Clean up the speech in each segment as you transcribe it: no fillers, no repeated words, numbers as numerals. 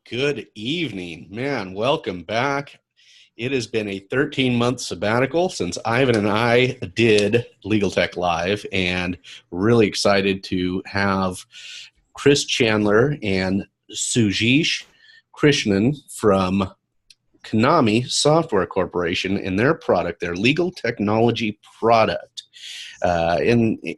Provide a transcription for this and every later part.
Good evening, man. Welcome back. It has been a 13-month sabbatical since Ivan and I did Legal Tech Live, and really excited to have Chris Chandler and Sujeesh Krishnan from Kinnami Software Corporation and their product, their legal technology product,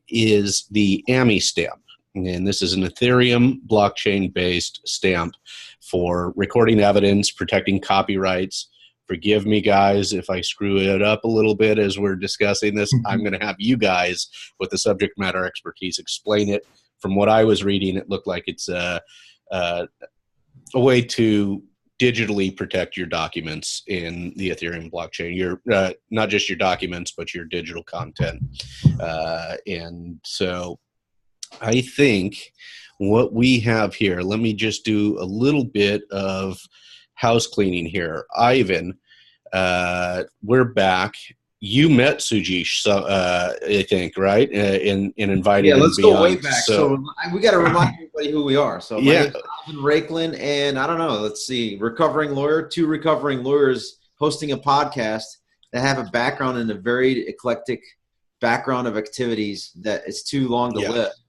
is the AmiStamp. And this is an Ethereum blockchain-based stamp for recording evidence, protecting copyrights. Forgive me, guys, if I screw it up a little bit as we're discussing this. I'm going to have you guys with the subject matter expertise explain it. From what I was reading, it looked like it's a way to digitally protect your documents in the Ethereum blockchain. Your not just your documents, but your digital content. And so I think what we have here, let me just do a little bit of house cleaning here. Ivan, we're back. You met Sujeesh, so I think, right? In inviting him. Yeah, let's go way back. So we got to remind everybody who we are. So my yeah, name's Ivan Rakelin, and I don't know. Let's see, recovering lawyer, two recovering lawyers hosting a podcast that have a background in a very eclectic background of activities that it's too long to list.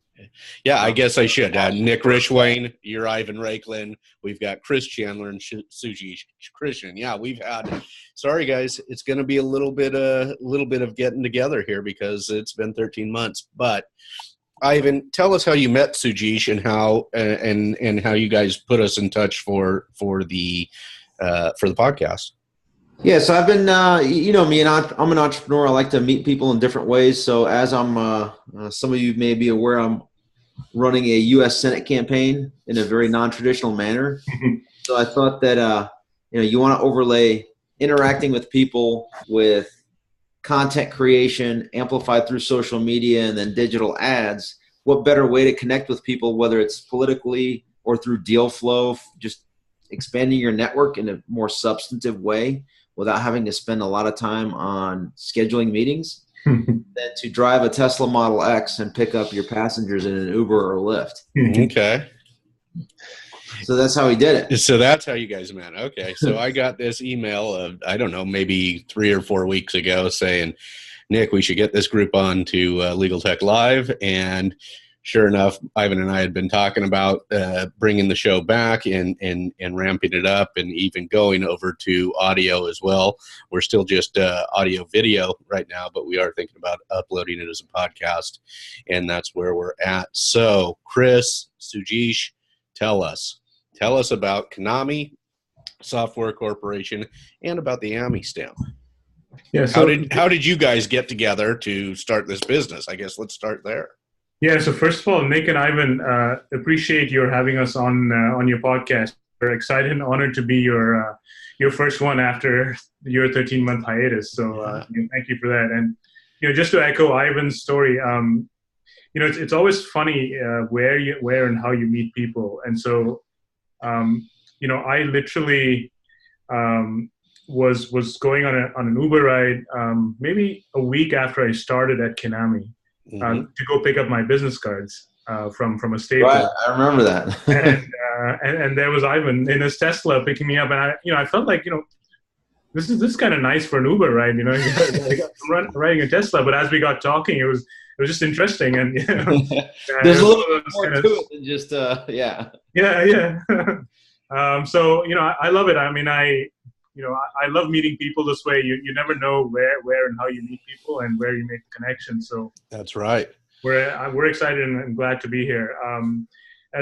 Yeah, I guess I should. Nick Rishwain, you're Ivan Rakelin. We've got Chris Chandler and Sujeesh Krishnan. Yeah, we've had. Sorry, guys, it's going to be a little bit of getting together here because it's been 13 months. But Ivan, tell us how you met Sujeesh and how and how you guys put us in touch for the podcast. Yeah, so I've been, you know me, and I'm an entrepreneur. I like to meet people in different ways. So as I'm, some of you may be aware, I'm running a U.S. Senate campaign in a very non-traditional manner. So I thought that, you want to overlay interacting with people with content creation amplified through social media and then digital ads. What better way to connect with people, whether it's politically or through deal flow, just expanding your network in a more substantive way without having to spend a lot of time on scheduling meetings, than to drive a Tesla Model X and pick up your passengers in an Uber or Lyft. Okay. So that's how we did it. So that's how you guys met. Okay. So I got this email of, I don't know, maybe 3 or 4 weeks ago saying, Nick, we should get this group on to Legal Tech Live. And sure enough, Ivan and I had been talking about bringing the show back and ramping it up and even going over to audio as well. We're still just audio video right now, but we are thinking about uploading it as a podcast, and that's where we're at. So, Chris, Sujeesh, tell us about Kinnami Software Corporation and about the AmiStamp. Yeah. So how did you guys get together to start this business? I guess let's start there. Yeah, so first of all, Nick and Ivan, appreciate your having us on your podcast. We're excited and honored to be your first one after your 13-month hiatus. So thank you for that. And just to echo Ivan's story, it's always funny where and how you meet people. And so I literally was going on an Uber ride maybe a week after I started at Kinnami. To go pick up my business cards from a stable. Right, I remember that. and there was Ivan in his Tesla picking me up, and I felt like this is kind of nice for an Uber ride, I'm riding a Tesla. But as we got talking, it was just interesting, and there's a little bit more to it than just yeah. So I love it. I mean, I love meeting people this way. You never know where and how you meet people and where you make the connection. So that's right. We're excited and glad to be here.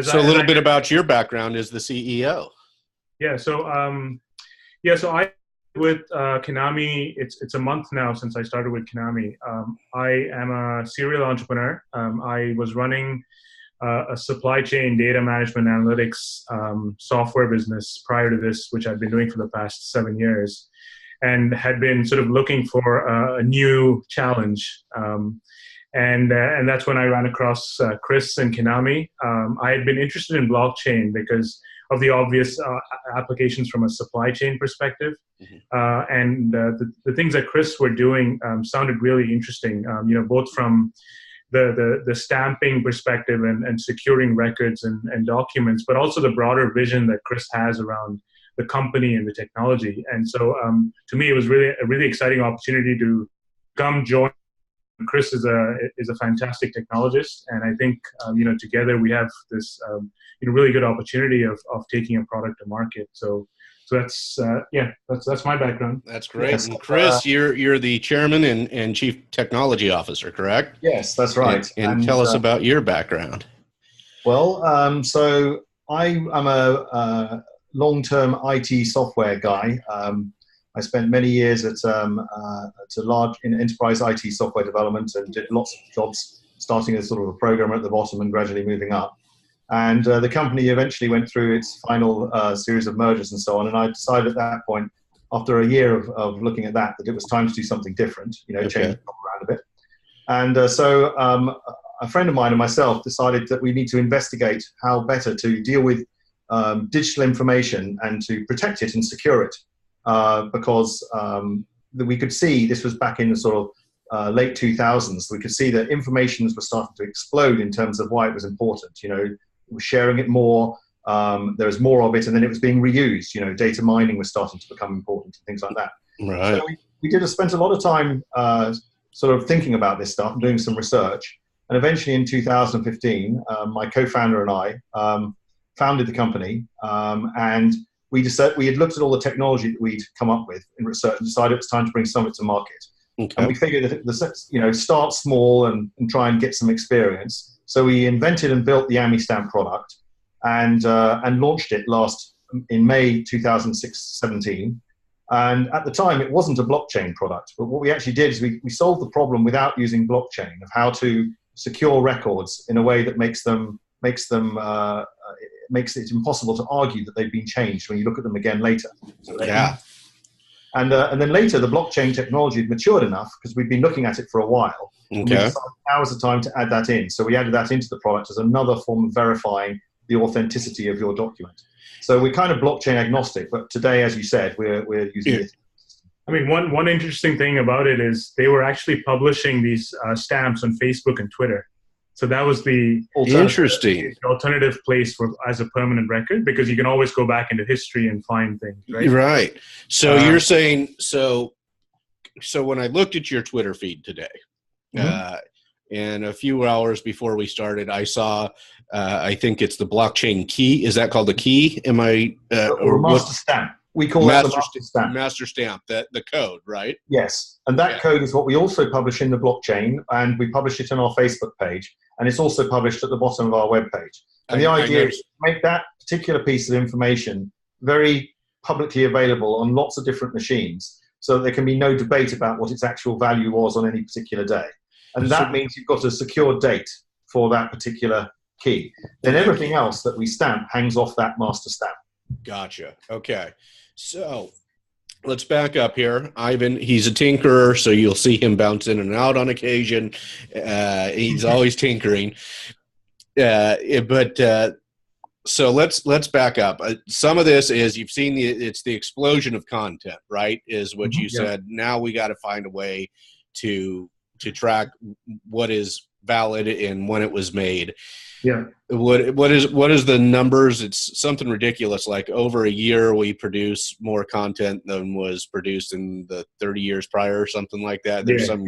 So a little bit about your background as the CEO. Yeah. So I with Kinnami. It's a month now since I started with Kinnami. I am a serial entrepreneur. I was running a supply chain data management analytics software business prior to this, which I've been doing for the past 7 years, and had been sort of looking for a new challenge. And that's when I ran across Chris and Kinnami. I had been interested in blockchain because of the obvious applications from a supply chain perspective. And the things that Chris were doing sounded really interesting, both from the stamping perspective and securing records and documents, but also the broader vision that Chris has around the company and the technology. And so to me, it was really a really exciting opportunity to come join. Chris is a fantastic technologist, and I think together we have this really good opportunity of taking a product to market. So that's my background. That's great. Yes. And Chris, you're the chairman and chief technology officer, correct? Yes, that's right. And tell us about your background. Well, so I am a long-term IT software guy. I spent many years at in enterprise IT software development and did lots of jobs, starting as sort of a programmer at the bottom and gradually moving up. And the company eventually went through its final series of mergers and so on. And I decided at that point, after a year of looking at that it was time to do something different, change the job around a bit. And so a friend of mine and myself decided that we need to investigate how better to deal with digital information and to protect it and secure it. Because we could see, this was back in the sort of late 2000s, we could see that information was starting to explode in terms of why it was important. We were sharing it more, there was more of it, and then it was being reused. Data mining was starting to become important and things like that. Right. So we spent a lot of time sort of thinking about this stuff and doing some research. And eventually in 2015, my co-founder and I founded the company, and we had looked at all the technology that we'd come up with in research and decided it was time to bring some of it to market. Okay. And we figured that start small and try and get some experience. So we invented and built the AmiStamp product and launched it in May 2017. And at the time, it wasn't a blockchain product. But what we actually did is we solved the problem without using blockchain of how to secure records in a way that makes it impossible to argue that they've been changed when you look at them again later. And then later, the blockchain technology had matured enough because we'd been looking at it for a while. Okay. And we decided now was the time to add that in. So we added that into the product as another form of verifying the authenticity of your document. So we're kind of blockchain agnostic, but today, as you said, we're using it. I mean, one interesting thing about it is they were actually publishing these stamps on Facebook and Twitter. So that was the alternative place as a permanent record, because you can always go back into history and find things, right? Right. So you're saying, so when I looked at your Twitter feed today, and a few hours before we started, I saw, I think it's the blockchain key. Is that called the key? Am I? Or master stamp. We call that the master stamp. Master stamp, the code, right? Yes. And that code is what we also publish in the blockchain, and we publish it on our Facebook page, and it's also published at the bottom of our webpage. And the idea is to make that particular piece of information very publicly available on lots of different machines, so that there can be no debate about what its actual value was on any particular day. And that means you've got a secure date for that particular key. Then everything else that we stamp hangs off that master stamp. Gotcha. Okay. So let's back up here. Ivan, he's a tinkerer, so you'll see him bounce in and out on occasion. He's always tinkering. So let's back up. Some of this is, you've seen it's the explosion of content, right? Is what you said. Now we got to find a way to track what is valid and when it was made. Yeah. What is the numbers? It's something ridiculous. Like over a year, we produce more content than was produced in the 30 years prior, or something like that. There's some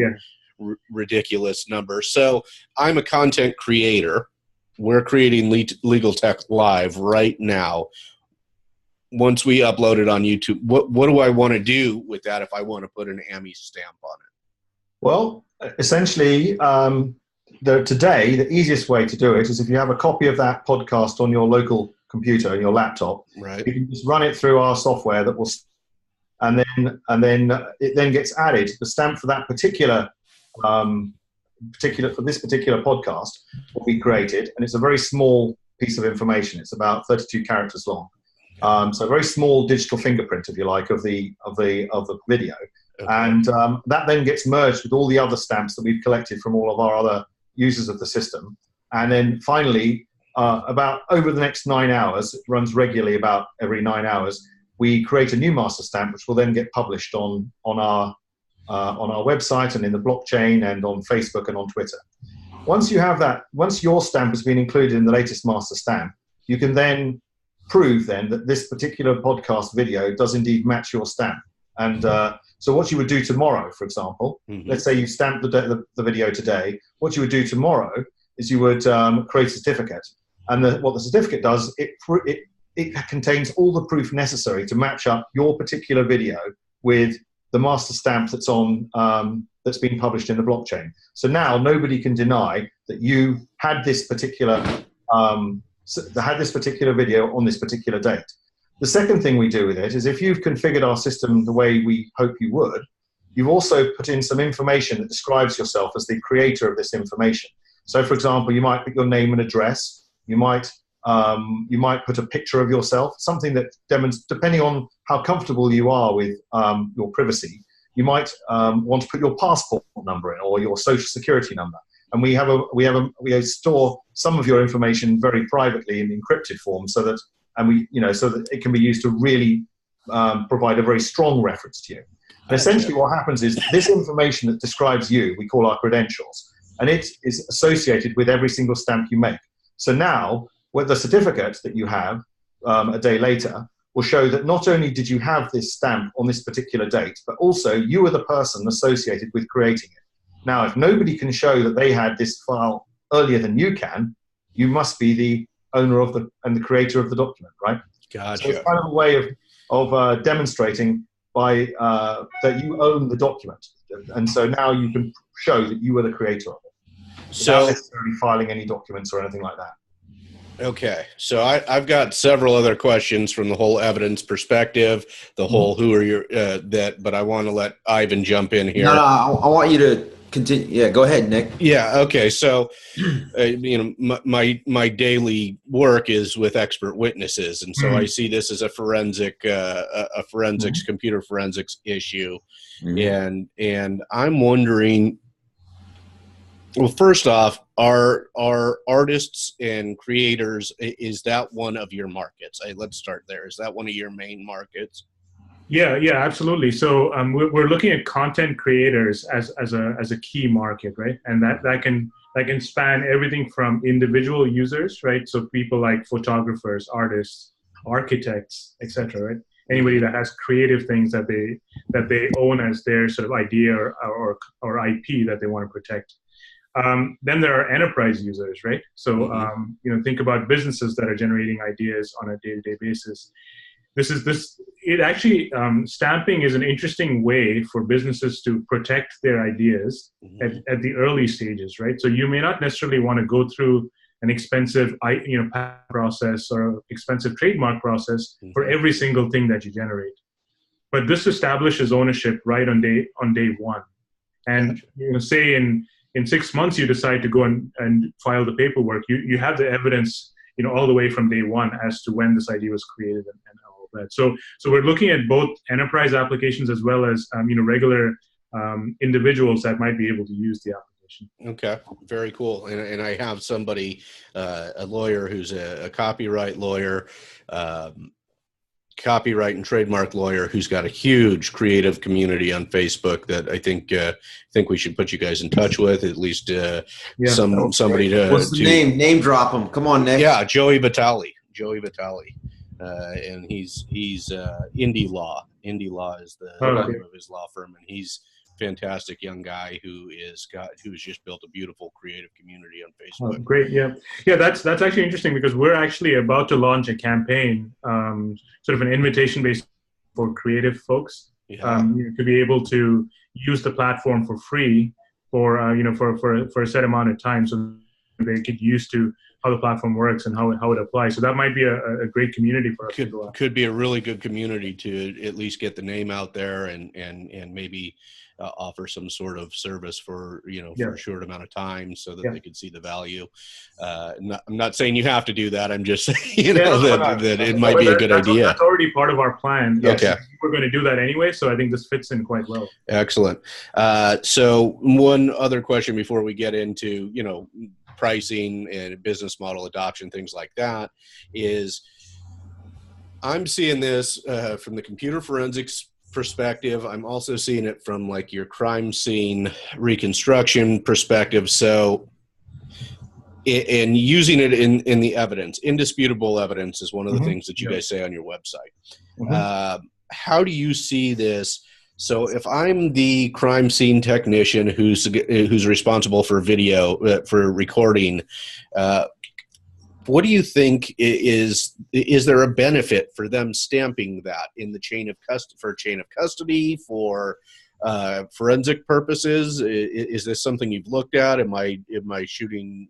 ridiculous number. So I'm a content creator. We're creating LegalTechLIVE right now. Once we upload it on YouTube, what do I want to do with that if I want to put an AmiStamp on it? Well, essentially, today, the easiest way to do it is if you have a copy of that podcast on your local computer, on your laptop, right, you can just run it through our software that will, and then it then gets added. The stamp for that particular for this particular podcast will be created, and it's a very small piece of information. It's about 32 characters long, so a very small digital fingerprint, if you like, of the video. Okay. And that then gets merged with all the other stamps that we've collected from all of our other users of the system. And then finally, about over the next 9 hours, it runs regularly about every 9 hours, we create a new master stamp, which will then get published on our website and in the blockchain and on Facebook and on Twitter. once you have that, once your stamp has been included in the latest master stamp, you can then prove then that this particular podcast video does indeed match your stamp. And so what you would do tomorrow, for example, let's say you stamped the video today, what you would do tomorrow is you would create a certificate. And what the certificate does, it contains all the proof necessary to match up your particular video with the master stamp that's on that's been published in the blockchain. So now nobody can deny that you had this particular video on this particular date. The second thing we do with it is if you've configured our system the way we hope you would, you've also put in some information that describes yourself as the creator of this information. So, for example, you might put your name and address. You might put a picture of yourself, something that demonstrates, depending on how comfortable you are with your privacy, you might want to put your passport number in or your social security number. And we store some of your information very privately in encrypted form so that it can be used to really provide a very strong reference to you. And essentially what happens is this information that describes you, we call our credentials, and it is associated with every single stamp you make. So now, with the certificate that you have a day later will show that not only did you have this stamp on this particular date, but also you were the person associated with creating it. Now, if nobody can show that they had this file earlier than you can, you must be the owner of and the creator of the document, right? Gotcha. So it's kind of a way of demonstrating by that you own the document, and so now you can show that you were the creator of it, without necessarily filing any documents or anything like that. Okay, so I've got several other questions from the whole evidence perspective, the whole who are your but I want to let Ivan jump in here. No, I want you to continue. Yeah, go ahead, Nick. Yeah. Okay. So, my daily work is with expert witnesses, and so I see this as a forensics, computer forensics issue, and I'm wondering. Well, first off, are artists and creators, is that one of your markets? Let's start there. Is that one of your main markets? Yeah, absolutely. So we're looking at content creators as a key market, right? And that can span everything from individual users, right? So people like photographers, artists, architects, etc., right? Anybody that has creative things that they own as their sort of idea or IP that they want to protect. Then there are enterprise users, right? So, think about businesses that are generating ideas on a day-to-day basis. Stamping is an interesting way for businesses to protect their ideas at the early stages, right? So you may not necessarily want to go through an expensive, patent process or expensive trademark process for every single thing that you generate. But this establishes ownership right on day one. And, say in 6 months, you decide to go and file the paperwork. You have the evidence, all the way from day one as to when this idea was created and all of that. So we're looking at both enterprise applications as well as, regular individuals that might be able to use the application. Okay, very cool. And I have somebody, a lawyer who's a copyright lawyer, copyright and trademark lawyer who's got a huge creative community on Facebook that I think we should put you guys in touch with, at least somebody to. What's the name? Name drop him. Come on, Nick. Yeah, Joey Vitale. And he's Indie Law. Indie Law is the name of his law firm, and he's fantastic young guy who's just built a beautiful creative community on Facebook. Oh, great, yeah. That's actually interesting because we're actually about to launch a campaign, sort of an invitation-based for creative folks to be able to use the platform for free for a set amount of time, so they get used to how the platform works and how it applies. So that might be a great community for us to go out. Could be a really good community to at least get the name out there and maybe offer some sort of service for a short amount of time so that they could see the value. I'm not saying you have to do that. I'm just saying that it might be a good idea. That's already part of our plan. Yes. Okay. We're going to do that anyway, so I think this fits in quite well. Excellent. So one other question before we get into, pricing and business model adoption, things like that, is I'm seeing this from the computer forensics perspective. I'm also seeing it from like your crime scene reconstruction perspective. So and using it in the evidence. Indisputable evidence is one of the things that you Yeah. guys say on your website. How do you see this? So if I'm the crime scene technician who's responsible for video, for recording, what do you think is there a benefit for them stamping that in the chain of custody for forensic purposes? Is this something you've looked at? Am I shooting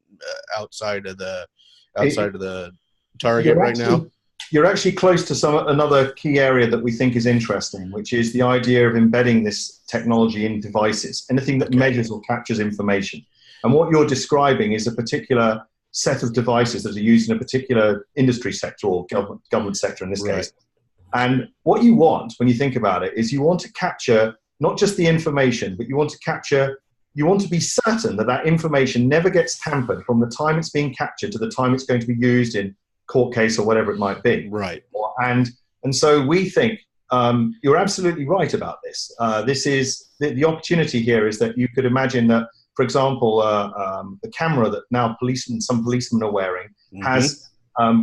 outside of the target right now? You're actually close to another key area that we think is interesting, which is the idea of embedding this technology in devices, anything that measures or captures information. And what you're describing is a particular set of devices that are used in a particular industry sector or government sector in this case. And what you want, when you think about it, is you want to capture not just the information, but you want to be certain that that information never gets tampered from the time it's being captured to the time it's going to be used in court case or whatever it might be. Right. And so we think you're absolutely right about this. This is the opportunity here is that you could imagine that, for example, the camera that now some policemen are wearing has,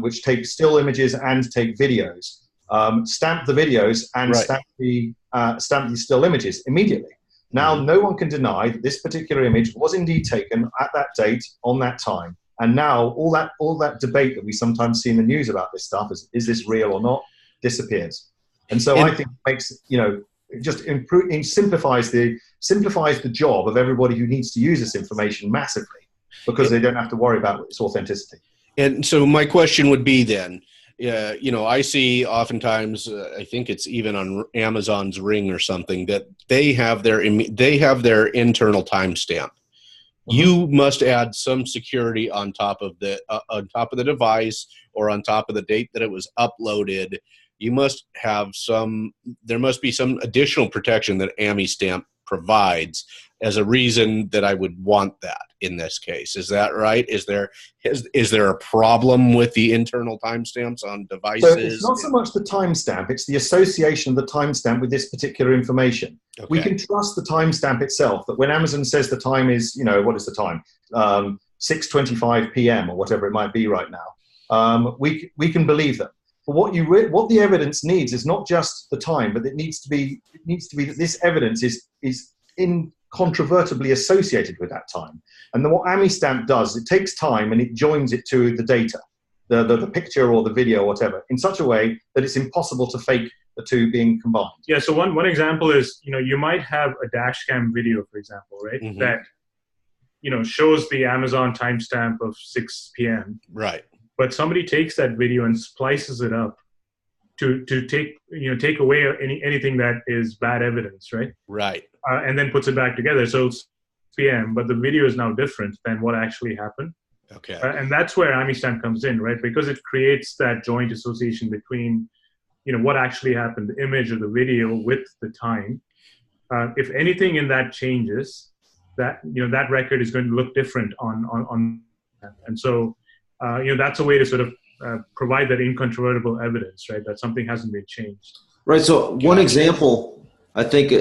which takes still images and take videos, stamp the videos and stamp the still images immediately. Now, no one can deny that this particular image was indeed taken at that date on that time. And now all that debate that we sometimes see in the news about this stuff is this real or not, disappears. And so I think it makes, just simplifies the job of everybody who needs to use this information massively, because they don't have to worry about its authenticity. And so my question would be then, I see oftentimes, I think it's even on Amazon's Ring or something, that they have their internal timestamp. You must add some security on top of the device or on top of the date that it was uploaded. You must have there must be some additional protection that AmiStamp provides as a reason that I would want that in this case. Is that right? Is there a problem with the internal timestamps on devices? So it's not so much the timestamp, it's the association of the timestamp with this particular information. Okay. We can trust the timestamp itself, that when Amazon says the time is, what is the time? 6:25 p.m. or whatever it might be right now. We can believe them. But what the evidence needs is not just the time, but it needs to be that this evidence is incontrovertibly associated with that time. And then what AmiStamp does, it takes time and it joins it to the data, the picture or the video or whatever, in such a way that it's impossible to fake the two being combined. Yeah, so one example is, you might have a dash cam video, for example, right? That, shows the Amazon timestamp of 6 p.m. Right. But somebody takes that video and splices it up to take away anything that is bad evidence, right? Right. And then puts it back together. So it's PM, but the video is now different than what actually happened. Okay. And that's where AmiStamp comes in, right? Because it creates that joint association between, what actually happened, the image or the video with the time. If anything in that changes, that that record is going to look different on and so that's a way to sort of provide that incontrovertible evidence, right? That something hasn't been changed. Right. So one example, I think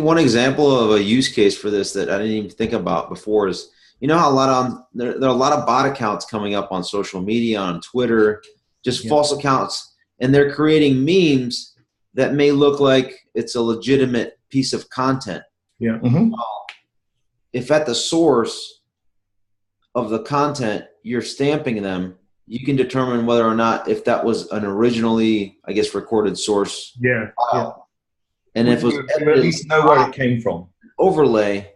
one example of a use case for this that I didn't even think about before is, how there are a lot of bot accounts coming up on social media, on Twitter, just false accounts, and they're creating memes that may look like it's a legitimate piece of content. Yeah. If at the source of the content you're stamping them, you can determine whether or not if that was an originally, recorded source. Yeah. File. And if it was at least know where it came from. Overlay,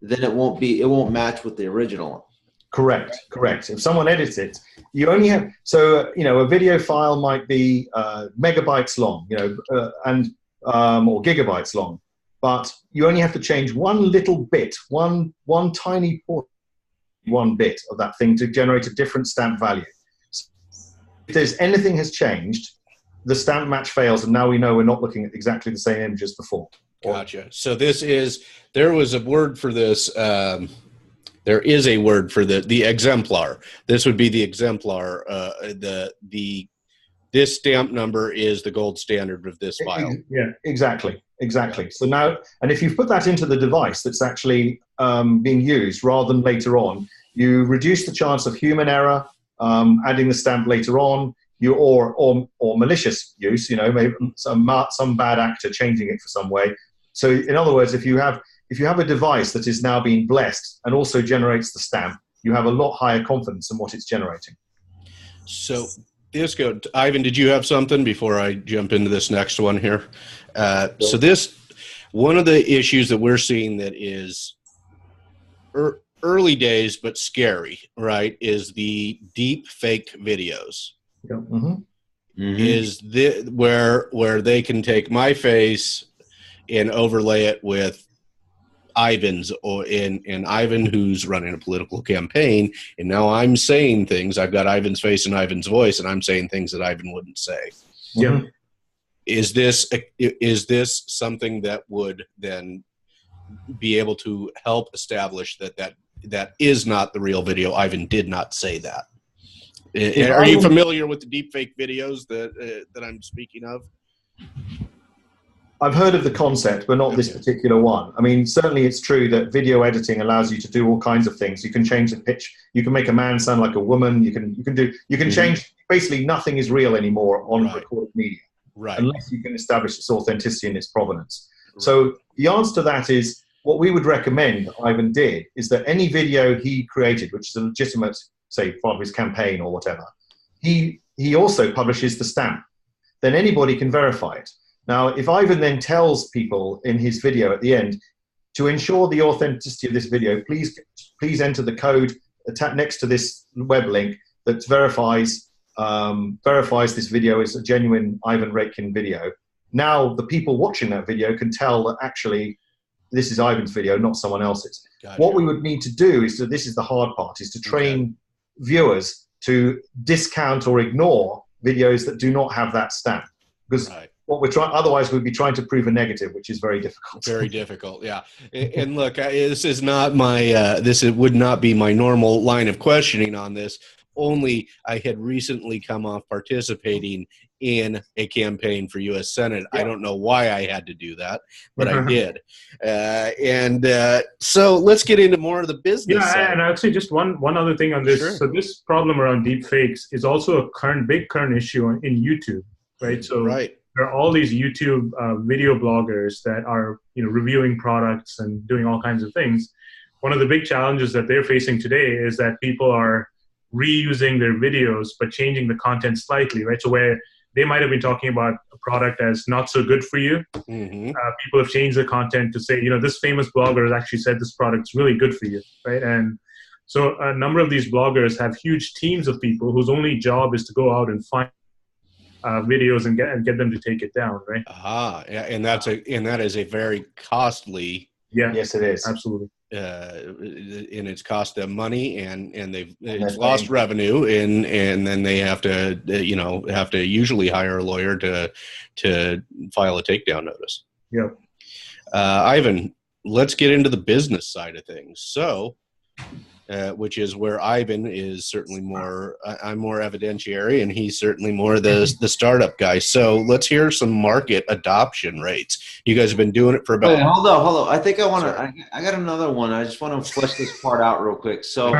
then it won't match with the original. Correct. If someone edits it, you only have, a video file might be megabytes long, or gigabytes long, but you only have to change one little bit, one tiny portion, one bit of that thing to generate a different stamp value. So if there's anything has changed, the stamp match fails, and now we know we're not looking at exactly the same image as before. Gotcha. So there was a word for this. There is a word for the exemplar. This would be the exemplar. This stamp number is the gold standard of this file. Yeah, exactly. So now, and if you put that into the device that's actually being used rather than later on, You reduce the chance of human error, adding the stamp later on, or malicious use, maybe some bad actor changing it for some way. So in other words, if you have a device that is now being blessed and also generates the stamp, you have a lot higher confidence in what it's generating. So Ivan, did you have something before I jump into this next one here? So one of the issues that we're seeing that is early days but scary, right, is the deep fake videos. Yeah. Mm-hmm. Is where they can take my face and overlay it with Ivan's, and Ivan who's running a political campaign, and now I'm saying things. I've got Ivan's face and Ivan's voice, and I'm saying things that Ivan wouldn't say. Yeah. Is this something that would then be able to help establish that is not the real video? Ivan did not say that. Are you familiar with the deepfake videos that I'm speaking of? I've heard of the concept, but not this particular one. I mean, certainly it's true that video editing allows you to do all kinds of things. You can change the pitch. You can make a man sound like a woman. You can change. Basically, nothing is real anymore on recorded media, unless you can establish its authenticity and its provenance. Right. So the answer to that is, what we would recommend Ivan did is that any video he created, which is a legitimate, say, part of his campaign or whatever, he also publishes the stamp. Then anybody can verify it. Now, if Ivan then tells people in his video at the end, to ensure the authenticity of this video, please enter the code next to this web link that verifies this video is a genuine Ivan Raitkin video. Now, the people watching that video can tell that actually this is Ivan's video, not someone else's. Gotcha. What we would need to do is this is the hard part, is to train viewers to discount or ignore videos that do not have that stamp. Because what we're trying, otherwise we'd be trying to prove a negative, which is very difficult. Very difficult, yeah. And look, this is not my, would not be my normal line of questioning on this. Only I had recently come off participating in a campaign for U.S. Senate. Yeah. I don't know why I had to do that, but I did. So let's get into more of the business side. And actually just one other thing on this. Sure. So this problem around deep fakes is also a big current issue in YouTube, right? So there are all these YouTube video bloggers that are reviewing products and doing all kinds of things. One of the big challenges that they're facing today is that people are reusing their videos but changing the content slightly, right? So where they might have been talking about a product as not so good for you, people have changed the content to say, this famous blogger has actually said this product's really good for you, right? And so a number of these bloggers have huge teams of people whose only job is to go out and find videos and get them to take it down, right? And that is a very costly. Yeah. Yes, it is. Absolutely. And it's cost them money, and it's lost revenue, and then they have to usually hire a lawyer to file a takedown notice. Yeah. Ivan, let's get into the business side of things. So, which is where Ivan is certainly more. I'm more evidentiary, and he's certainly more the startup guy. So let's hear some market adoption rates. You guys have been doing it for about. Wait, hold on. I think I want to. I got another one. I just want to flesh this part out real quick. So,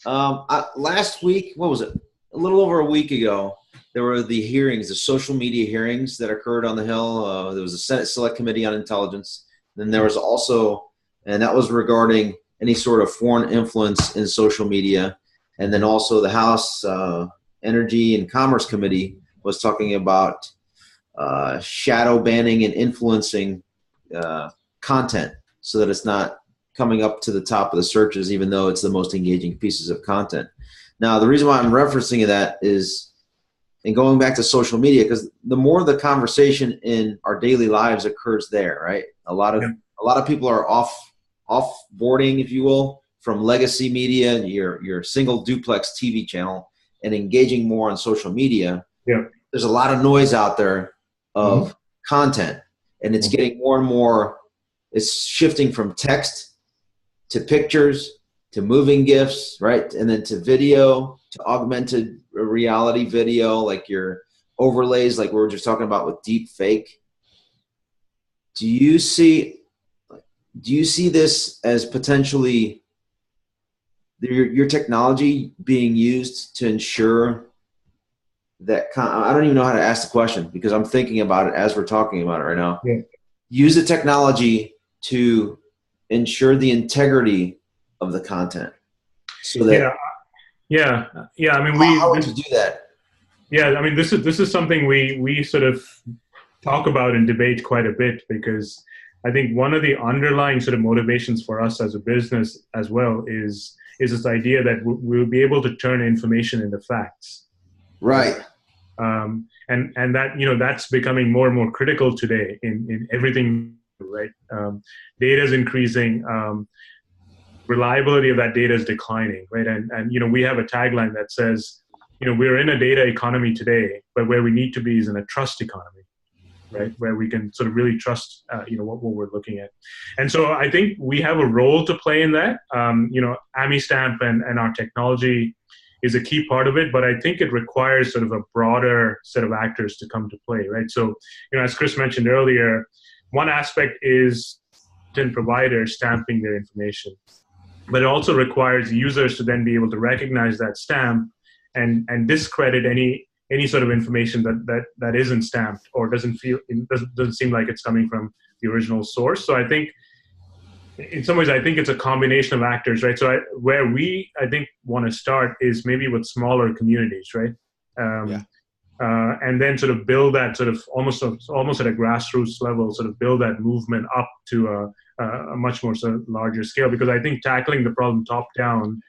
last week, what was it? A little over a week ago, there were the hearings, the social media hearings that occurred on the Hill. There was a Senate Select Committee on Intelligence. Then there was also, and that was regarding any sort of foreign influence in social media. And then also the House Energy and Commerce Committee was talking about shadow banning and influencing content so that it's not coming up to the top of the searches, even though it's the most engaging pieces of content. Now, the reason why I'm referencing that is, and going back to social media, because the more the conversation in our daily lives occurs there, right? A lot of people are offboarding, if you will, from legacy media, your single duplex TV channel, and engaging more on social media. Yeah. There's a lot of noise out there of content, and it's getting more and more, it's shifting from text to pictures to moving GIFs, right? And then to video, to augmented reality video, like your overlays, like we were just talking about with Deepfake. Do you see this as potentially your technology being used to ensure that I don't even know how to ask the question because I'm thinking about it as we're talking about it right now. Yeah. Use the technology to ensure the integrity of the content. So that yeah. I mean, how would you do that? Yeah, I mean, this is something we sort of talk about and debate quite a bit, because I think one of the underlying sort of motivations for us as a business as well is this idea that we'll be able to turn information into facts. Right. And that, that's becoming more and more critical today in everything, right? Data is increasing, reliability of that data is declining, right? And we have a tagline that says, we're in a data economy today, but where we need to be is in a trust economy, right? Where we can sort of really trust, what we're looking at. And so I think we have a role to play in that. AmiStamp and our technology is a key part of it, but I think it requires sort of a broader set of actors to come to play, right? So, as Chris mentioned earlier, one aspect is providers stamping their information, but it also requires users to then be able to recognize that stamp and discredit any sort of information that isn't stamped or doesn't seem like it's coming from the original source. So I think, in some ways, I think it's a combination of actors, right? So where we, I think, want to start is maybe with smaller communities, right? And then sort of build that sort of almost at a grassroots level, sort of build that movement up to a much more sort of larger scale. Because I think tackling the problem top down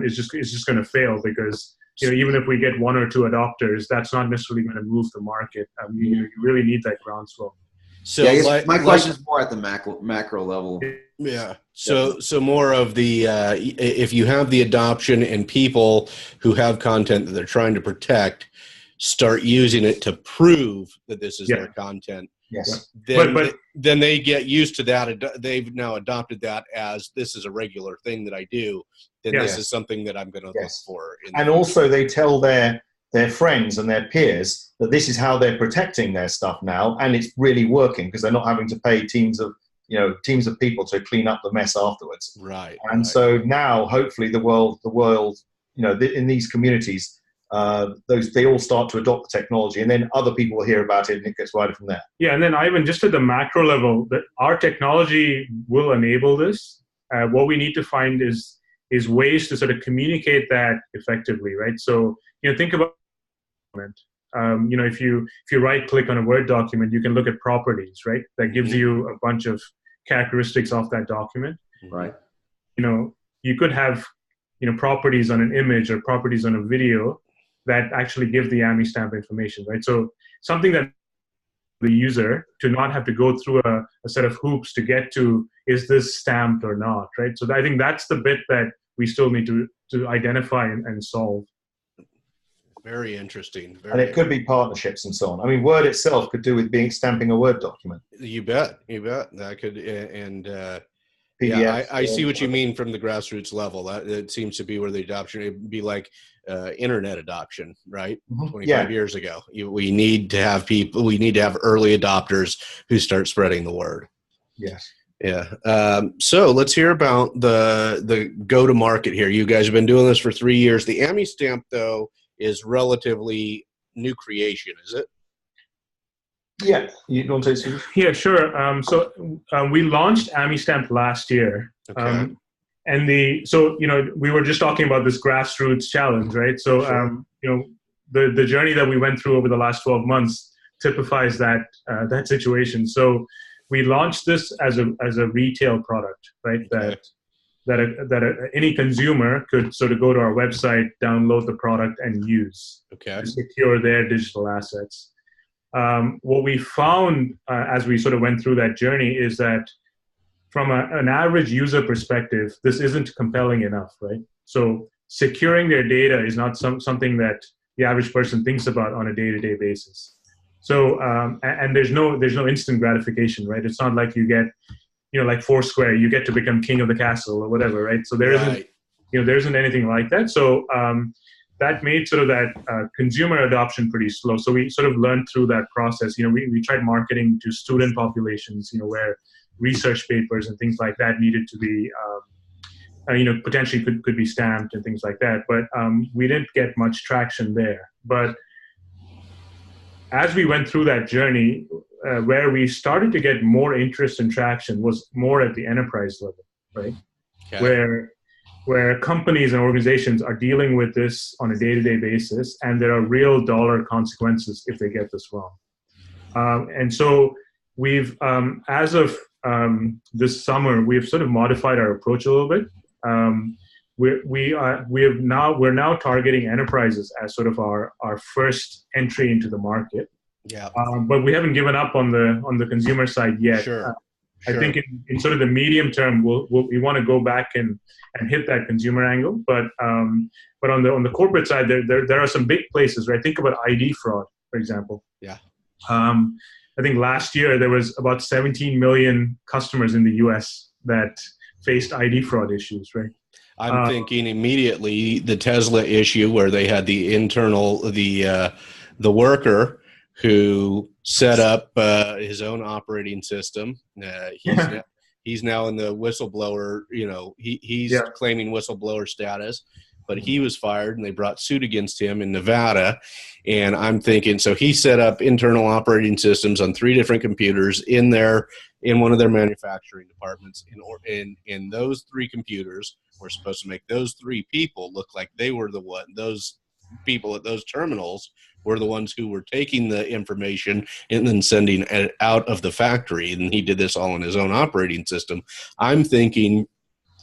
is just going to fail, because even if we get one or two adopters, that's not necessarily going to move the market. You really need that groundswell. So I guess my question is more at the macro level. Yeah. So more of the if you have the adoption and people who have content that they're trying to protect start using it to prove that this is their content. Yes. Then they get used to that. They've now adopted that as this is a regular thing that I do. Then this is something that I'm going to look for. And also they tell their friends and their peers that this is how they're protecting their stuff now, and it's really working because they're not having to pay teams of people to clean up the mess afterwards. Right. And so now, hopefully, the world, in these communities, they all start to adopt the technology, and then other people will hear about it, and it gets wider from there. Yeah, and then Ivan, just at the macro level, that our technology will enable this. What we need to find is ways to sort of communicate that effectively, right? So think about if you right click on a Word document, you can look at properties, right? That gives you a bunch of characteristics of that document. Right. You could have properties on an image or properties on a video that actually give the AmiStamp information, right? So something that the user to not have to go through a set of hoops to get to, is this stamped or not, right? So I think that's the bit that we still need to identify and solve. Very interesting. And it could be partnerships and so on. I mean, Word itself could do with stamping a Word document. You bet. That could, and PDF, I see what you mean from the grassroots level. That it seems to be where the adoption would be like internet adoption, right? 25 years ago. We need to have people. We need to have early adopters who start spreading the word. Yes. Yeah. So let's hear about the go-to-market here. You guys have been doing this for 3 years. The AmiStamp, though, is relatively new creation, is it? Yeah. You want to say something? Yeah, sure. So we launched AmiStamp last year. Okay. We were just talking about this grassroots challenge, right? So, the journey that we went through over the last 12 months typifies that situation. So we launched this as a retail product, right? Okay. That any consumer could sort of go to our website, download the product, and use to secure their digital assets. What we found as we sort of went through that journey is that from an average user perspective, this isn't compelling enough, right? So securing their data is not something that the average person thinks about on a day-to-day basis. So and there's no instant gratification, right? It's not like you get like Foursquare, you get to become king of the castle or whatever, right? So there isn't anything like that. So that made sort of that consumer adoption pretty slow. So we sort of learned through that process. We tried marketing to student populations, where research papers and things like that needed to be potentially could be stamped and things like that. But we didn't get much traction there. But as we went through that journey, where we started to get more interest and traction was more at the enterprise level, right? Okay. Where companies and organizations are dealing with this on a day-to-day basis, and there are real dollar consequences if they get this wrong. And so we've, as of this summer, we've sort of modified our approach a little bit. We're now targeting enterprises as sort of our first entry into the market. Yeah. But we haven't given up on the consumer side yet. Sure. I think in sort of the medium term, we want to go back and hit that consumer angle. But on the corporate side, there are some big places, right? Think about ID fraud, for example. Yeah. I think last year there was about 17 million customers in the U.S. that faced ID fraud issues, right? I'm thinking immediately the Tesla issue where they had the worker who set up his own operating system. He's now in the whistleblower, he's claiming whistleblower status, but he was fired and they brought suit against him in Nevada. And I'm thinking, so he set up internal operating systems on 3 different computers in one of their manufacturing departments. In those 3 computers were supposed to make those 3 people look like they were those people at those terminals were the ones who were taking the information and then sending it out of the factory. And he did this all in his own operating system. I'm thinking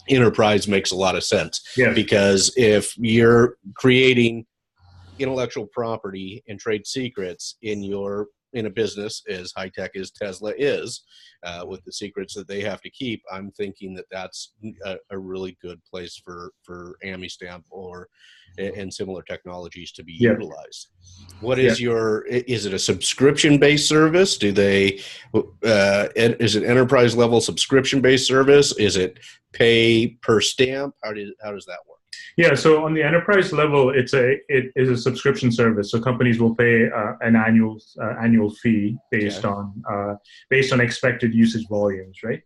enterprise makes a lot of sense because if you're creating intellectual property and trade secrets in a business as high tech as Tesla is, with the secrets that they have to keep, I'm thinking that that's a really good place for AmiStamp and similar technologies to be utilized. What is is it a subscription-based service? Is it enterprise level subscription-based service? Is it pay per stamp? How does that work? Yeah, so on the enterprise level, it is a subscription service. So companies will pay an annual fee based on expected usage volumes, right?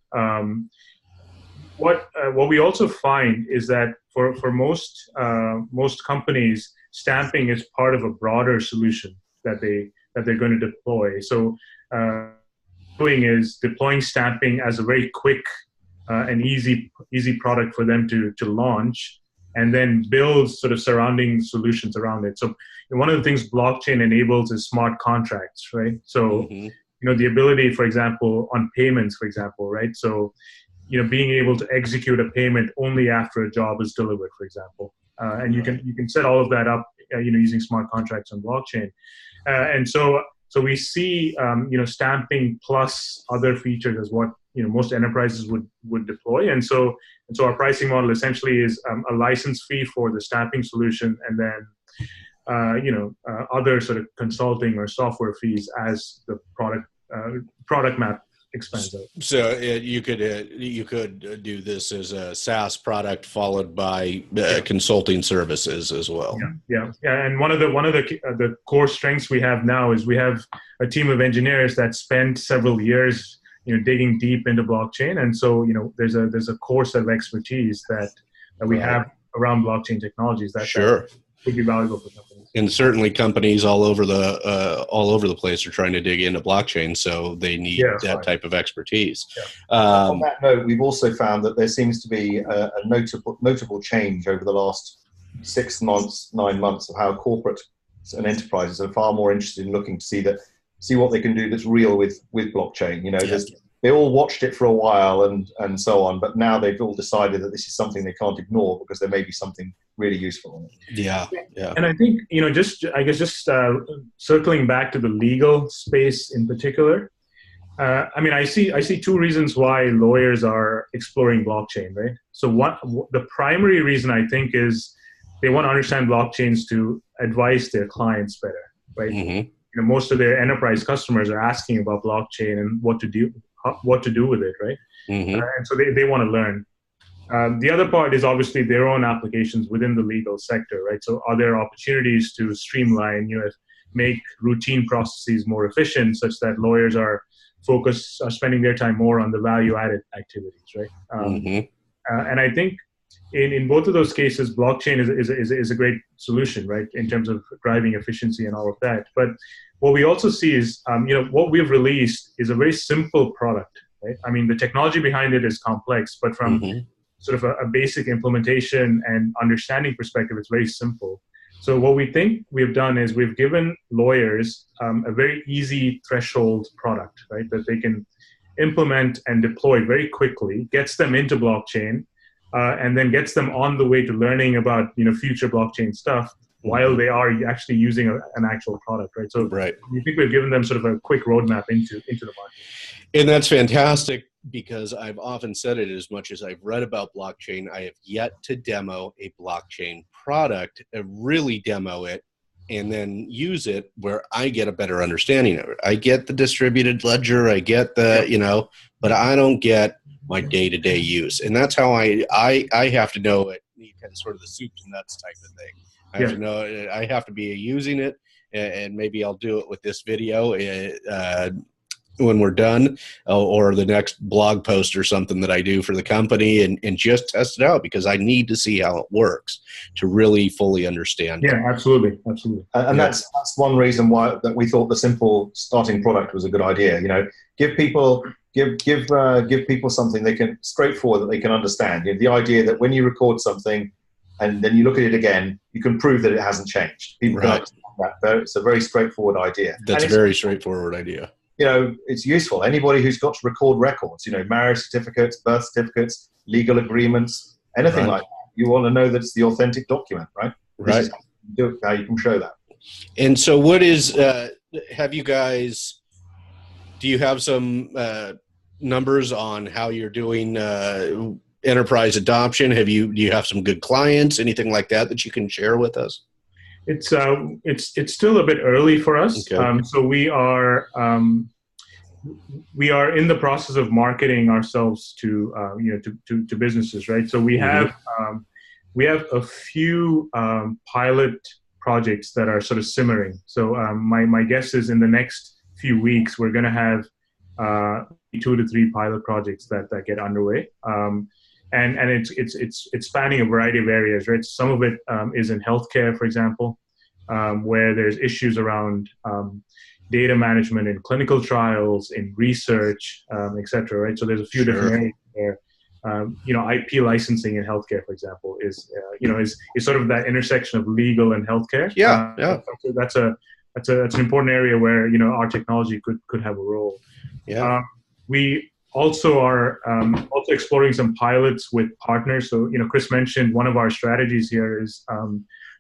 What we also find is that for most companies, stamping is part of a broader solution that they're going to deploy. So deploying stamping as a very quick and easy product for them to launch, and then build sort of surrounding solutions around it. So one of the things blockchain enables is smart contracts, right? So the ability, for example, on payments, for example, right? So being able to execute a payment only after a job is delivered, for example, and you can set all of that up, using smart contracts on blockchain, and so we see stamping plus other features as what most enterprises would deploy, and so our pricing model essentially is a license fee for the stamping solution, and then other sort of consulting or software fees as the product map expands out. So you could do this as a SaaS product followed by consulting services as well. Yeah. And one of the core strengths we have now is we have a team of engineers that spent several years digging deep into blockchain, and so there's a core set of expertise that we have around blockchain technologies that would be valuable for companies. And certainly companies all over the place are trying to dig into blockchain, so they need that type of expertise. On that note, we've also found that there seems to be a notable change over the last 6 months, 9 months of how corporate and enterprises are far more interested in looking to see what they can do that's real with blockchain. They all watched it for a while and so on, but now they've all decided that this is something they can't ignore because there may be something really useful in it. Yeah. And I think just circling back to the legal space in particular. I see 2 reasons why lawyers are exploring blockchain, right? So the primary reason I think is they want to understand blockchains to advise their clients better, right? Mm-hmm. Most of their enterprise customers are asking about blockchain and what to do with it, right? Mm-hmm. And so they want to learn. The other part is obviously their own applications within the legal sector, right? So are there opportunities to streamline, make routine processes more efficient such that lawyers are spending their time more on the value-added activities, right? And I think in both of those cases, blockchain is a great solution, right, in terms of driving efficiency and all of that. But what we also see is, what we've released is a very simple product, right? I mean, the technology behind it is complex, but from sort of a basic implementation and understanding perspective, it's very simple. So what we think we've done is we've given lawyers a very easy threshold product, right, that they can implement and deploy very quickly, gets them into blockchain, and then gets them on the way to learning about future blockchain stuff while they are actually using an actual product, right? So we think we've given them sort of a quick roadmap into the market. And that's fantastic, because I've often said it, as much as I've read about blockchain, I have yet to demo a blockchain product, really demo it, and then use it where I get a better understanding of it. I get the distributed ledger, I get the, but I don't get my day-to-day use. And that's how I have to know it, kind of sort of the soup to nuts type of thing. I have to know, I have to be using it, and maybe I'll do it with this video when we're done, or the next blog post or something that I do for the company, and just test it out, because I need to see how it works to really fully understand it. Absolutely. And that's one reason why that we thought the simple starting product was a good idea. Give people something they can straightforward that they can understand. The idea that when you record something and then you look at it again, you can prove that it hasn't changed. People can understand that. It's a very straightforward idea. That's a very straightforward idea. It's useful. Anybody who's got to record records, marriage certificates, birth certificates, legal agreements, anything like that, you want to know that it's the authentic document, right? This is how you can show that. And so what is, do you have some numbers on how you're doing enterprise adoption? Do you have some good clients, anything like that you can share with us? It's still a bit early for us. Okay. So we are in the process of marketing ourselves to businesses, right? So we have a few pilot projects that are sort of simmering. So my guess is in the next few weeks we're going to have 2 to 3 pilot projects that get underway. And it's spanning a variety of areas, right? Some of it is in healthcare, for example, where there's issues around data management in clinical trials, in research, et cetera, right? So there's a few different areas there. IP licensing in healthcare, for example, is sort of that intersection of legal and healthcare. So that's an important area where our technology could have a role. We also are also exploring some pilots with partners. So, Chris mentioned one of our strategies here is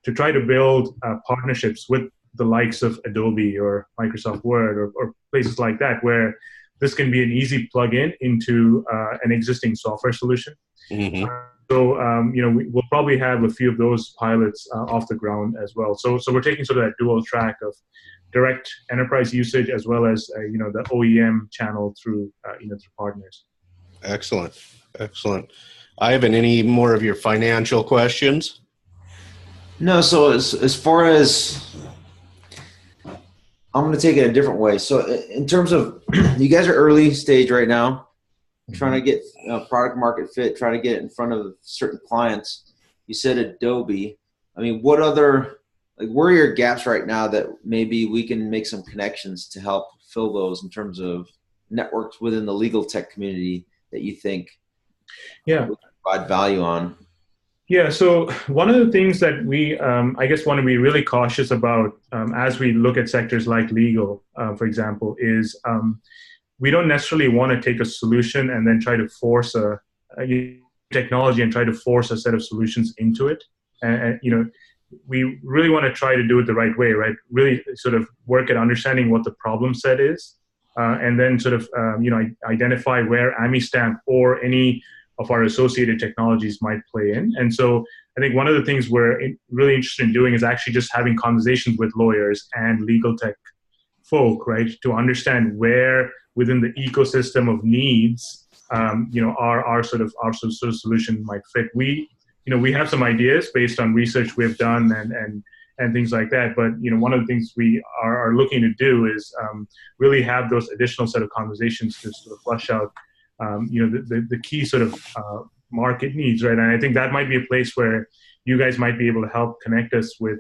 to try to build partnerships with the likes of Adobe or Microsoft Word or places like that, where this can be an easy plug-in into an existing software solution. We'll probably have a few of those pilots off the ground as well. So we're taking sort of that dual track of direct enterprise usage as well as the OEM channel through partners. Excellent. Ivan, any more of your financial questions? No. So as far as, I'm going to take it a different way. So in terms of, you guys are early stage right now, trying to get product market fit, trying to get it in front of certain clients. You said Adobe. I mean, what other, where are your gaps right now that maybe we can make some connections to help fill those in terms of networks within the legal tech community that you think we can provide value on? Yeah, so one of the things that we, I guess, want to be really cautious about as we look at sectors like legal, for example, is we don't necessarily want to take a solution and then try to force a technology and try to force a set of solutions into it. And we really want to try to do it the right way, right? Really sort of work at understanding what the problem set is, and then sort of identify where AmiStamp or any of our associated technologies might play in. And so I think one of the things we're really interested in doing is actually just having conversations with lawyers and legal tech folk, right, to understand where within the ecosystem of needs, our sort of solution might fit. We have some ideas based on research we've done and things like that. But one of the things we are looking to do is really have those additional set of conversations to sort of flesh out the key sort of market needs, right? And I think that might be a place where you guys might be able to help connect us with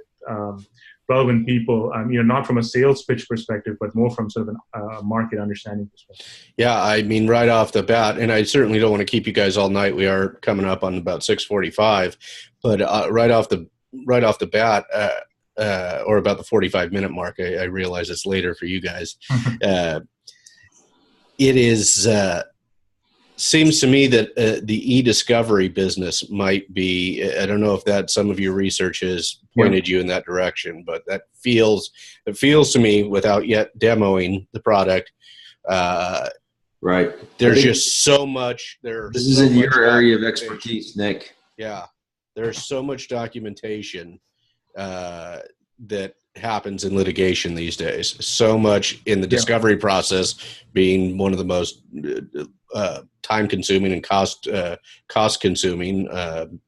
relevant people, not from a sales pitch perspective, but more from sort of a market understanding perspective. Yeah, I mean, right off the bat, and I certainly don't want to keep you guys all night. We are coming up on about 6:45, but right off the bat, or about the 45-minute mark, I realize it's later for you guys. It is. Seems to me that the Ediscovery business might be, I don't know if that some of your research has pointed you in that direction, but it feels to me, without yet demoing the product, right. There's just so much. This is in your area of expertise, Nick. Yeah. There's so much documentation that happens in litigation these days. So much in the discovery process being one of the most time-consuming and cost-consuming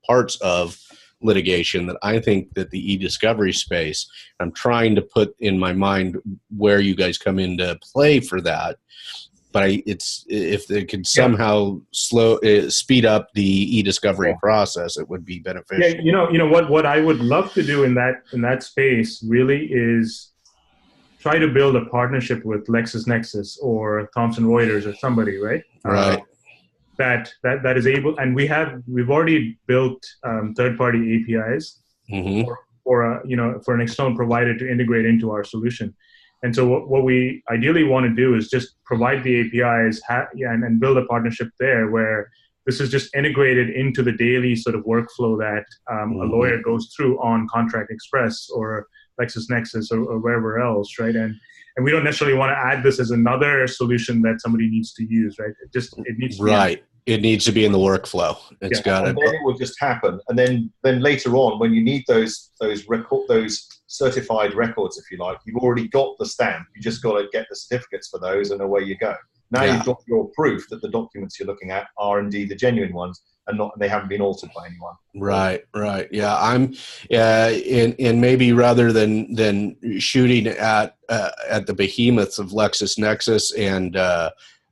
parts of litigation, that I think that the e-discovery space, I'm trying to put in my mind where you guys come into play for that. But if they could somehow speed up the e-discovery process, it would be beneficial. Yeah, what I would love to do in that space really is try to build a partnership with LexisNexis or Thomson Reuters or somebody, right? Right. That is able, and we've already built third-party APIs for an external provider to integrate into our solution. And so what we ideally want to do is just provide the APIs and build a partnership there where this is just integrated into the daily sort of workflow that a lawyer goes through on Contract Express or LexisNexis or wherever else, right? And we don't necessarily want to add this as another solution that somebody needs to use, right? It needs to be it needs to be in the workflow. It's got and then it will just happen. And then later on, when you need those certified records, if you like, you've already got the stamp. You just got to get the certificates for those, and away you go. Now you've got your proof that the documents you're looking at are indeed the genuine ones, and they haven't been altered by anyone. Right. Yeah, I'm, and maybe rather than shooting at the behemoths of LexisNexis and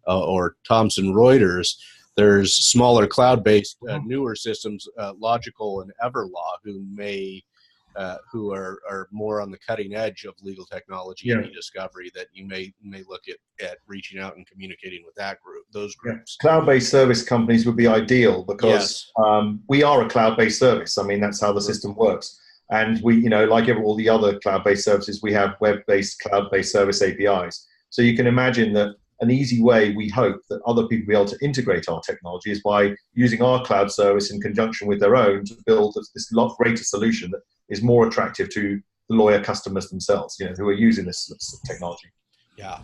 or Thomson Reuters, there's smaller cloud-based newer systems, Logical and Everlaw, who are more on the cutting edge of legal technology and e-discovery, that you may look at reaching out and communicating with those groups. Cloud-based service companies would be ideal because we are a cloud-based service. I mean, that's how the system works. And we, like all the other cloud-based services, we have web-based, cloud-based service APIs. So you can imagine that an easy way, we hope, that other people will be able to integrate our technology is by using our cloud service in conjunction with their own to build this lot greater solution that is more attractive to the lawyer customers themselves, who are using this technology. Yeah.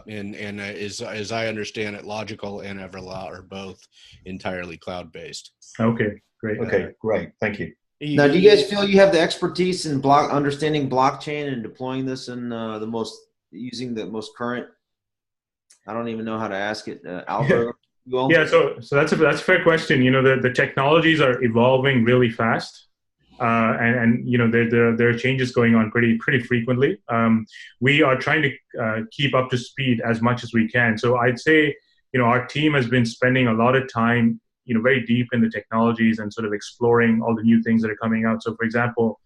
And as I understand it, Logical and Everlaw are both entirely cloud-based. Okay, great. Okay, great. Thank you. Now, do you guys feel you have the expertise in understanding blockchain and deploying this in using the most current, I don't even know how to ask it, algorithm? Yeah, so that's a fair question. The technologies are evolving really fast. And there are changes going on pretty frequently. We are trying to keep up to speed as much as we can. So I'd say, our team has been spending a lot of time, very deep in the technologies and sort of exploring all the new things that are coming out. So, for example,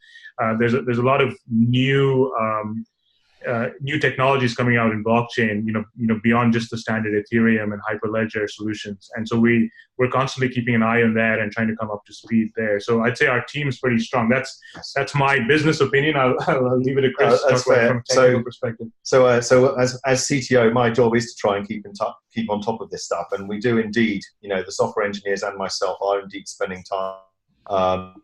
there's a lot of new technologies coming out in blockchain, beyond just the standard Ethereum and Hyperledger solutions. And so we're constantly keeping an eye on that and trying to come up to speed there. So I'd say our team's pretty strong. That's my business opinion. I'll leave it to Chris to talk about it from a technical perspective. So as CTO, my job is to try and keep on top of this stuff. And we do indeed, the software engineers and myself are indeed spending time.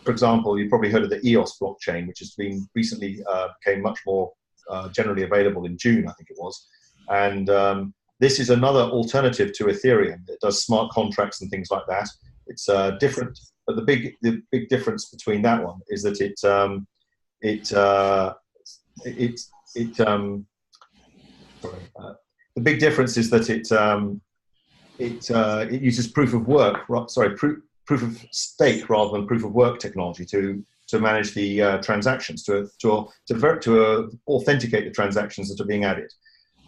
For example, you've probably heard of the EOS blockchain, which has been recently became much more generally available in June, I think it was. And this is another alternative to Ethereum that does smart contracts and things like that. It's different, but the big difference between that one is that the big difference is that it uses proof of stake rather than proof of work technology to manage the transactions, to authenticate the transactions that are being added.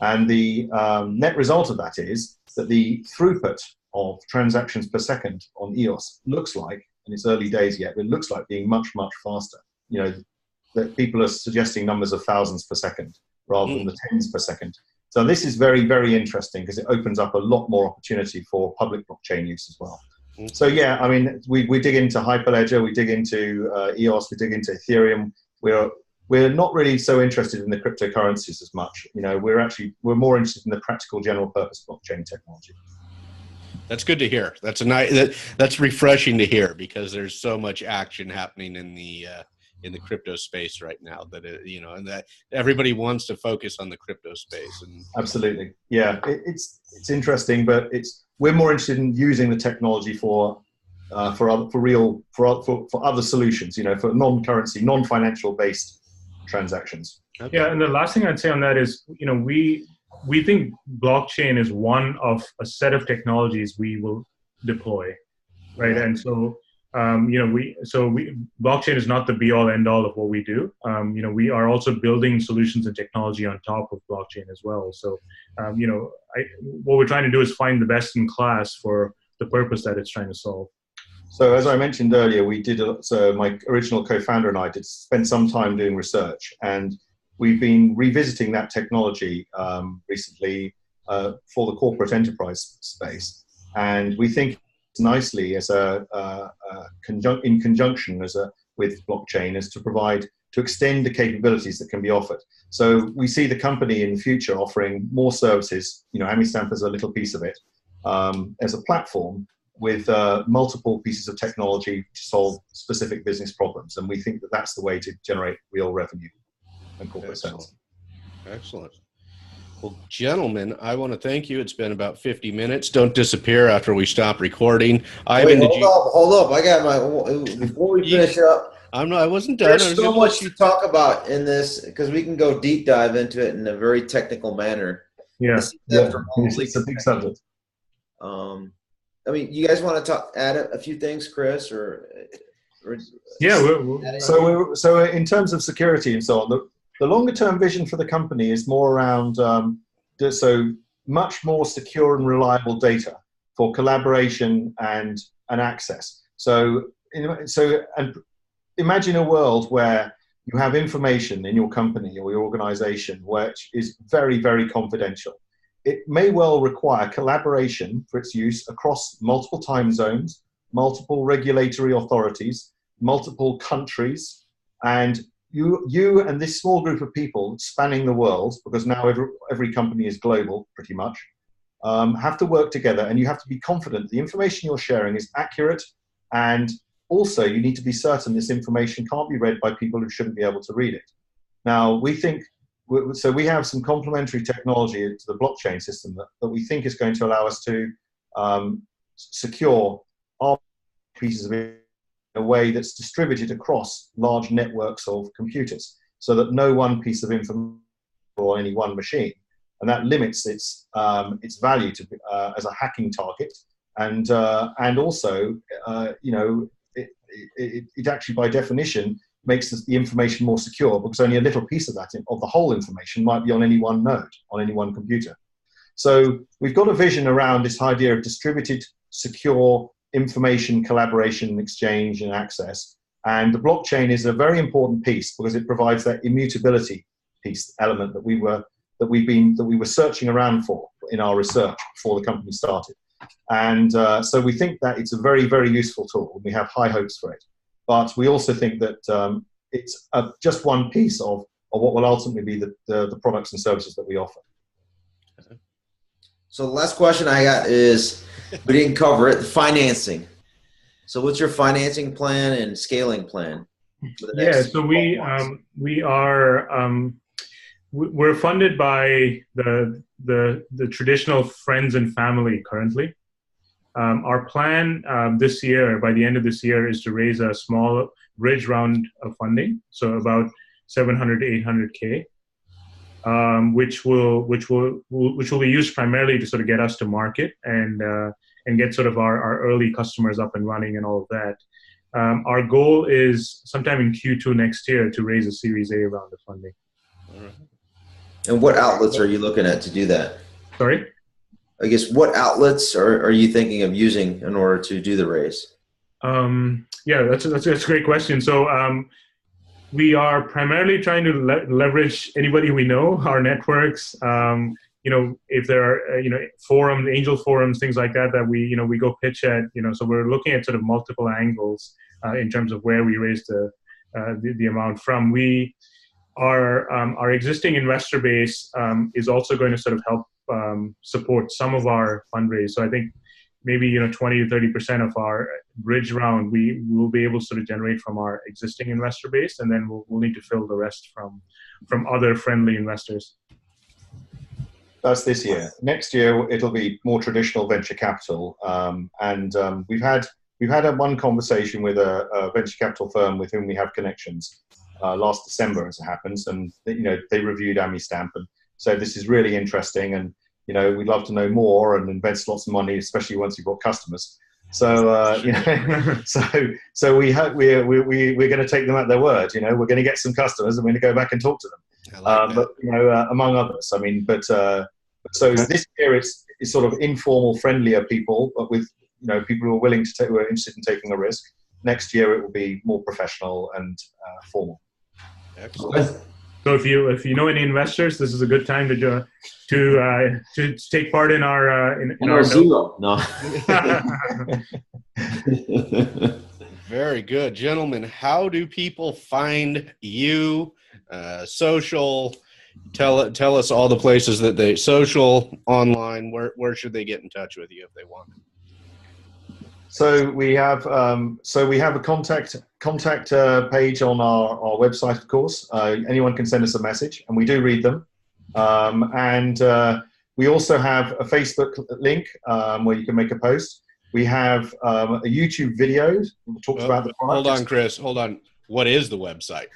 And the net result of that is that the throughput of transactions per second on EOS looks like, and it's early days yet, but it looks like being much, much faster. You know, that people are suggesting numbers of thousands per second rather than the tens per second. So this is very, very interesting because it opens up a lot more opportunity for public blockchain use as well. So yeah, I mean, we dig into Hyperledger, we dig into EOS, we dig into Ethereum. We're not really so interested in the cryptocurrencies as much. You know, we're more interested in the practical general purpose blockchain technology. That's good to hear. That's a nice. That's refreshing to hear because there's so much action happening in the crypto space right now that and that everybody wants to focus on the crypto space. And absolutely, yeah, it's interesting, but we're more interested in using the technology for other solutions. You know, for non-currency, non-financial based transactions. Okay. Yeah, and the last thing I'd say on that is, you know, we think blockchain is one of a set of technologies we will deploy, right? And so, blockchain is not the be-all, end-all of what we do. You know, we are also building solutions and technology on top of blockchain as well. So, what we're trying to do is find the best in class for the purpose that it's trying to solve. So as I mentioned earlier, so my original co-founder and I did spend some time doing research, and we've been revisiting that technology recently for the corporate enterprise space, and we think nicely as in conjunction with blockchain as to extend the capabilities that can be offered. So we see the company in the future offering more services. You know, AmiStamp is a little piece of it as a platform with multiple pieces of technology to solve specific business problems, and we think that that's the way to generate real revenue and corporate sales. Excellent. Well, gentlemen, I want to thank you. It's been about 50 minutes. Don't disappear after we stop recording. Hold up. I got before we finish up. I wasn't done. There's so much to talk about in this because we can go deep dive into it in a very technical manner. Yeah, it's a big subject. I mean, you guys want to add a few things, Chris, or yeah. So in terms of security and so on, the longer term vision for the company is more around so much more secure and reliable data for collaboration and access. So imagine a world where you have information in your company or your organization which is very, very confidential. It may well require collaboration for its use across multiple time zones, multiple regulatory authorities, multiple countries, and you and this small group of people spanning the world, because now every company is global pretty much, have to work together, and you have to be confident the information you're sharing is accurate, and also you need to be certain this information can't be read by people who shouldn't be able to read it. Now, we have some complementary technology to the blockchain system that we think is going to allow us to secure our pieces of it in a way that's distributed across large networks of computers, so that no one piece of information or any one machine, and that limits its value to as a hacking target, and also it actually by definition makes the information more secure, because only a little piece of the whole information might be on any one node, on any one computer. So we've got a vision around this idea of distributed, secure information collaboration, exchange, and access. And the blockchain is a very important piece because it provides that immutability element that we were searching around for in our research before the company started. And so we think that it's a very, very useful tool. We have high hopes for it. But we also think that it's just one piece of what will ultimately be the products and services that we offer. So the last question I got is, we didn't cover it, the financing. So what's your financing plan and scaling plan? Yeah, so we're funded by the traditional friends and family currently. Our plan this year, by the end of this year, is to raise a small bridge round of funding, so about 700 to 800K, which will be used primarily to sort of get us to market and get sort of our early customers up and running and all of that. Our goal is sometime in Q2 next year to raise a Series A round of funding. And what outlets are you looking at to do that? Sorry? I guess, what outlets are you thinking of using in order to do the raise? Yeah, that's a great question. So we are primarily trying to leverage anybody we know, our networks. If there are forums, angel forums, things like that we go pitch at. So we're looking at sort of multiple angles in terms of where we raise the amount from. Our existing investor base is also going to sort of help support some of our fundraise. So I think maybe 20 to 30% of our bridge round we will be able to sort of generate from our existing investor base, and then we'll need to fill the rest from other friendly investors. That's this year. Next year it'll be more traditional venture capital, and we've had one conversation with a venture capital firm with whom we have connections last December, as it happens, and they reviewed AmiStamp and said this is really interesting, and we'd love to know more and invest lots of money, especially once you've got customers. So so we're going to take them at their word. We're going to get some customers and we're going to go back and talk to them. I like that. But among others, I mean, so this year it's sort of informal, friendlier people, but with people who are willing to who are interested in taking a risk. Next year it will be more professional and formal. Excellent. So if you know any investors, this is a good time to take part in our in our zero. No. Very good, gentlemen. How do people find you? Social. Tell us all the places that they social, online. Where should they get in touch with you if they want? So we have a contact page on our website, of course. Anyone can send us a message, and we do read them. And we also have a Facebook link where you can make a post. We have a YouTube video that talks about the product. Hold on, Chris. Hold on. What is the website?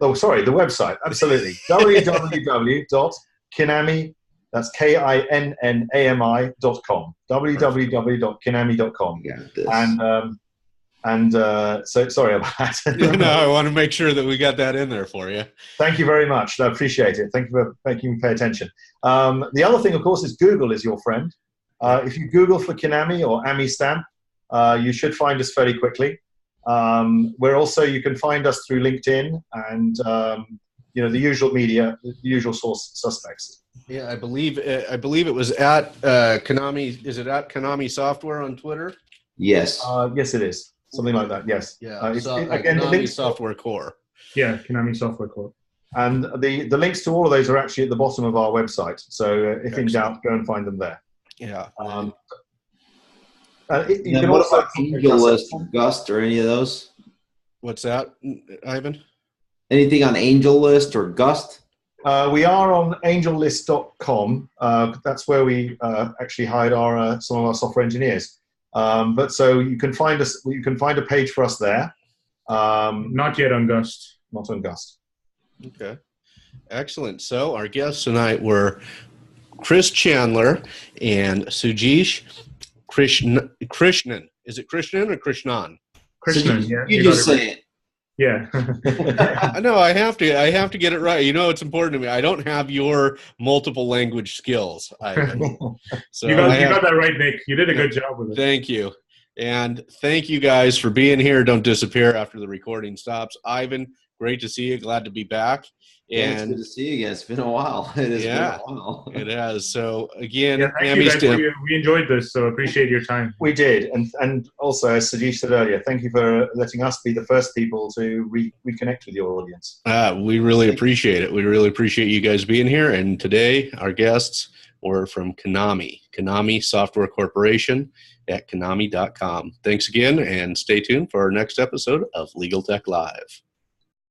Oh, sorry, the website. Absolutely. www.Kinnami. That's KINNAMI.com. www.kinnami.com. So sorry about that. No, I want to make sure that we got that in there for you. Thank you very much. I appreciate it. Thank you for making me pay attention. The other thing, of course, is Google is your friend. If you Google for Kinnami or AmiStamp, you should find us fairly quickly. You can find us through LinkedIn and the usual media, the usual source suspects. Yeah, I believe it was at Kinnami. Is it at Kinnami Software on Twitter? Yes. Yes, it is. Something like that. Yes. Yeah. Kinnami Software Core. Yeah, Kinnami Software Core. And the links to all of those are actually at the bottom of our website. So if in doubt, go and find them there. Yeah. You can also AngelList, Gust, or any of those. What's that, Ivan? Anything on AngelList or Gust? We are on AngelList.com. That's where we actually hired some of our software engineers. But so you can find us. You can find a page for us there. Not yet on Gust. Not on Gust. Okay. Excellent. So our guests tonight were Chris Chandler and Sujeesh Krishnan. Is it Krishnan or Krishnan? Krishnan. Yeah. You just say it. Yeah. I know I have to get it right. It's important to me. I don't have your multiple language skills, Ivan. So you got that right, Nick. You did a good job with it. Thank you. And thank you guys for being here. Don't disappear after the recording stops. Ivan, great to see you. Glad to be back. And it's good to see you again. It's been a while. It has been a while. It has. So again, thank you guys we enjoyed this, so appreciate your time. We did, and also as Sujeesh said earlier, thank you for letting us be the first people to reconnect with your audience. We really appreciate it. We really appreciate you guys being here. And today, our guests were from Kinnami Software Corporation at Kinnami.com. Thanks again, and stay tuned for our next episode of Legal Tech Live.